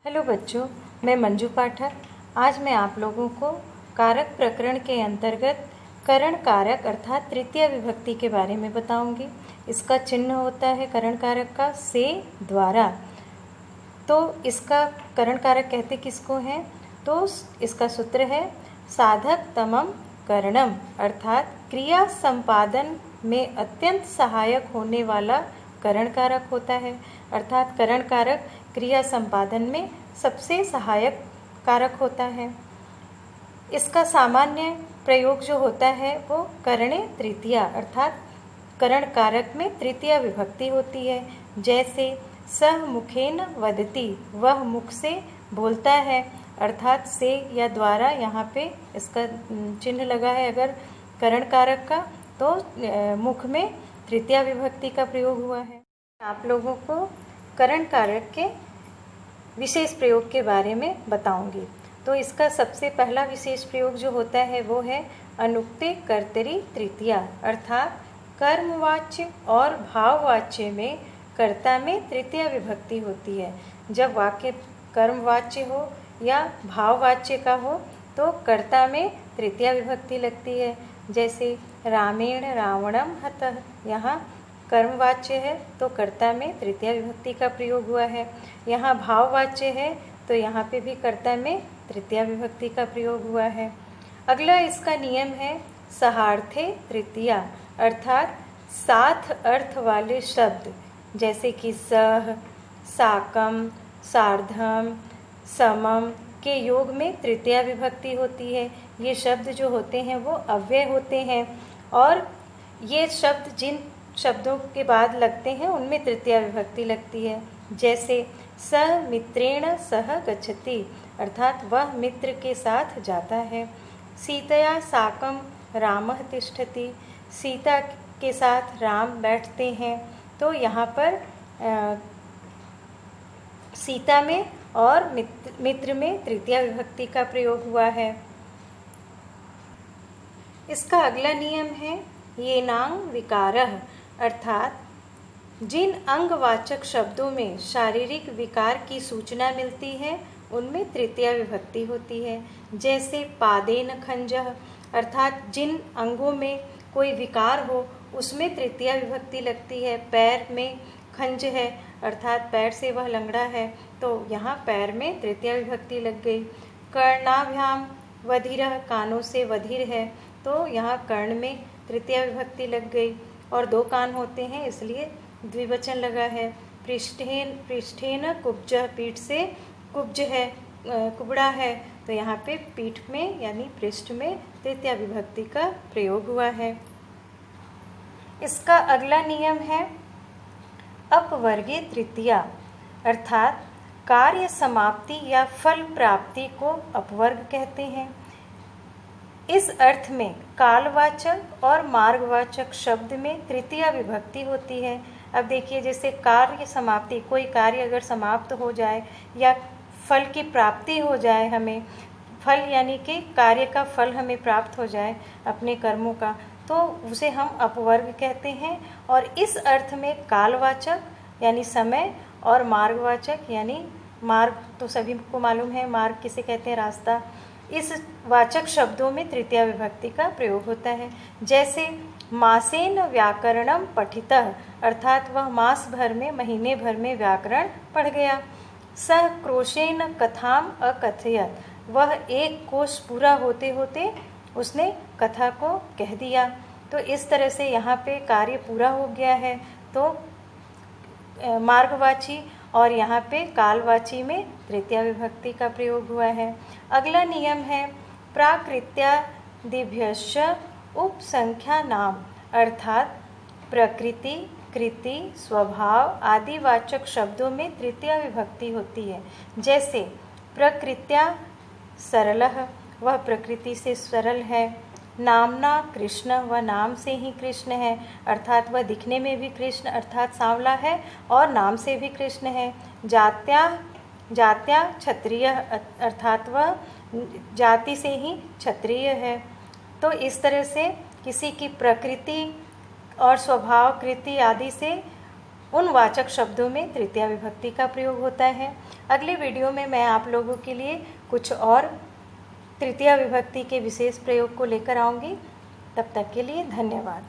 Hello बच्चों, मैं मंजू पाठक। आज मैं आप लोगों को कारक प्रकरण के अंतर्गत करण कारक अर्थात तृतीय विभक्ति के बारे में बताऊंगी। इसका चिन्ह होता है करण कारक का से द्वारा। तो इसका करण कारक कहते किसको हैं? तो इसका सूत्र है साधक तमम करणम, अर्थात क्रिया संपादन में अत्यंत सहायक होने वाला करण कारक होता है। अर्थात करण कारक क्रिया संपादन में सबसे सहायक कारक होता है। इसका सामान्य प्रयोग जो होता है वो करणे तृतीया, अर्थात करण कारक में तृतीय विभक्ति होती है। जैसे सह मुखेन वदति, वह मुख से बोलता है, अर्थात से या द्वारा यहाँ पे इसका चिन्ह लगा है। अगर करण कारक का तो मुख में तृतीय विभक्ति का प्रयोग हुआ है। आप लोगों को करण कारक के विशेष प्रयोग के बारे में बताऊंगी। तो इसका सबसे पहला विशेष प्रयोग जो होता है वो है अनुक्ते कर्तरी तृतीया, अर्थात कर्मवाच्य और भाववाच्य में कर्ता में तृतीय विभक्ति होती है। जब वाक्य कर्मवाच्य हो या भाववाच्य का हो तो कर्ता में तृतीय विभक्ति लगती है। जैसे रामेण रावणम हतः, यहाँ कर्मवाच्य है तो कर्ता में तृतीय विभक्ति का प्रयोग हुआ है। यहाँ भाववाच्य है तो यहाँ पे भी कर्ता में तृतीय विभक्ति का प्रयोग हुआ है। अगला इसका नियम है सहार्थे तृतीया, अर्थात साथ अर्थ वाले शब्द जैसे कि सह, साकम, सार्धम, समम के योग में तृतीय विभक्ति होती है। ये शब्द जो होते हैं वो अव्यय होते हैं और ये शब्द जिन शब्दों के बाद लगते हैं उनमें तृतीय विभक्ति लगती है। जैसे सह मित्रेण सह गच्छति, अर्थात वह मित्र के साथ जाता है। सीतया साकम रामः तिष्ठति, सीता के साथ राम बैठते हैं। तो यहाँ पर सीता में और मित्र में तृतीय विभक्ति का प्रयोग हुआ है। इसका अगला नियम है ये नांग विकारः, अर्थात जिन अंगवाचक शब्दों में शारीरिक विकार की सूचना मिलती है उनमें तृतीय विभक्ति होती है। जैसे पादेन खंजः, अर्थात जिन अंगों में कोई विकार हो उसमें तृतीय विभक्ति लगती है। पैर में खंज है अर्थात पैर से वह लंगड़ा है तो यहाँ पैर में तृतीय विभक्ति लग गई। कर्णाभ्याम वधिरः, कानों से वधिर है तो यहाँ कर्ण में तृतीय विभक्ति लग गई। और दो कान होते हैं इसलिए द्विवचन लगा है। पृष्ठेन कुब्जः, पीठ से कुब्ज है, कुबड़ा है तो यहाँ पे पीठ में यानी पृष्ठ में तृतीय विभक्ति का प्रयोग हुआ है। इसका अगला नियम है अपवर्गे तृतीया, अर्थात कार्य समाप्ति या फल प्राप्ति को अपवर्ग कहते हैं। इस अर्थ में कालवाचक और मार्गवाचक शब्द में तृतीय विभक्ति होती है। अब देखिए, जैसे कार्य समाप्ति, कोई कार्य अगर समाप्त हो जाए या फल की प्राप्ति हो जाए, हमें फल यानी कि कार्य का फल हमें प्राप्त हो जाए अपने कर्मों का, तो उसे हम अपवर्ग कहते हैं। और इस अर्थ में कालवाचक यानी समय और मार्गवाचक यानी मार्ग तो सभी को मालूम है, मार्ग किसे कहते हैं? रास्ता। इस वाचक शब्दों में तृतीय विभक्ति का प्रयोग होता है। जैसे मासेन व्याकरणम पठितः, अर्थात वह मास भर में, महीने भर में व्याकरण पढ़ गया। सह क्रोशेन कथाम अकथयत, वह एक कोश पूरा होते होते उसने कथा को कह दिया। तो इस तरह से यहाँ पे कार्य पूरा हो गया है तो मार्गवाची और यहाँ पे कालवाची में तृतीय विभक्ति का प्रयोग हुआ है। अगला नियम है प्राकृत्यादिभ्यश्च उपसंख्या नाम, अर्थात प्रकृति, कृति, स्वभाव आदि वाचक शब्दों में तृतीय विभक्ति होती है। जैसे प्रकृत्या सरलः, वह प्रकृति से सरल है। नामना कृष्ण, वह नाम से ही कृष्ण है, अर्थात वह दिखने में भी कृष्ण अर्थात सांवला है और नाम से भी कृष्ण है। जात्या क्षत्रिय, अर्थात वह जाति से ही क्षत्रिय है। तो इस तरह से किसी की प्रकृति और स्वभाव, कृति आदि से उन वाचक शब्दों में तृतीया विभक्ति का प्रयोग होता है। अगले वीडियो में मैं आप लोगों के लिए कुछ और तृतीया विभक्ति के विशेष प्रयोग को लेकर आऊँगी। तब तक के लिए धन्यवाद।